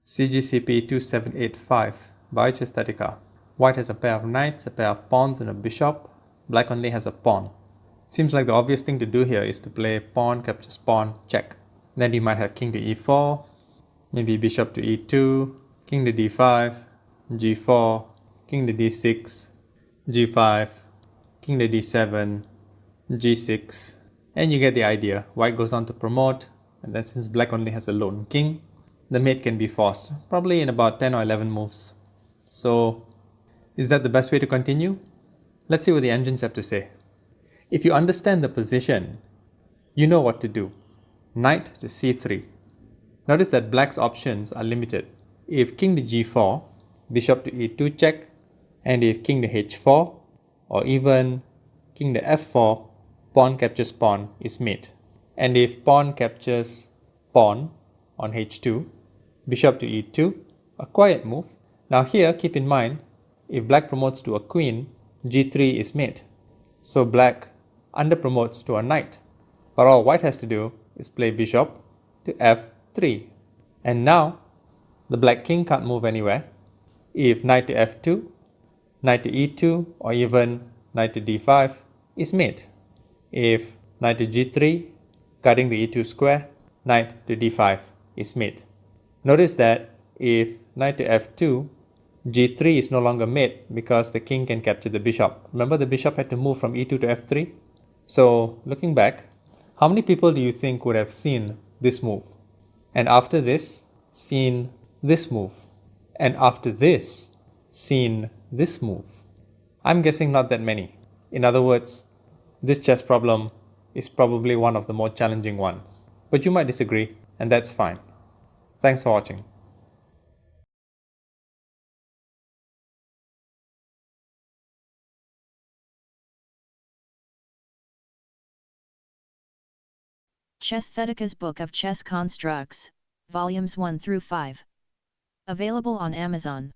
CGCP 2785 by Chesthetica. White has a pair of knights, a pair of pawns and a bishop. Black only has a pawn. Seems like the obvious thing to do here is to play pawn captures pawn, check. Then you might have king to e4, maybe bishop to e2, king to d5, g4, king to d6, g5, king to d7, g6, and you get the idea. White goes on to promote, and then since black only has a lone king, the mate can be forced, probably in about 10 or 11 moves. So, is that the best way to continue? Let's see what the engines have to say. If you understand the position, you know what to do. Knight to c3. Notice that black's options are limited. If king to g4, bishop to e2 check, and if king to h4, or even king to f4, pawn captures pawn is mate. And if pawn captures pawn on h2, bishop to e2, a quiet move. Now here, keep in mind, if black promotes to a queen, g3 is mate. So black underpromotes to a knight. But all white has to do is play bishop to f3. And now, the black king can't move anywhere. If knight to f2, knight to e2, or even knight to d5 is mate. If knight to g3, cutting the e2 square, knight to d5 is mate. Notice that if knight to f2, g3 is no longer mate because the king can capture the bishop. Remember, the bishop had to move from e2 to f3? So, looking back, how many people do you think would have seen this move? And after this, seen this move? And after this, seen this move? I'm guessing not that many. In other words, this chess problem is probably one of the more challenging ones. But you might disagree, and that's fine. Thanks for watching. Chesthetica's Book of Chess Constructs, Volumes 1 through 5. Available on Amazon.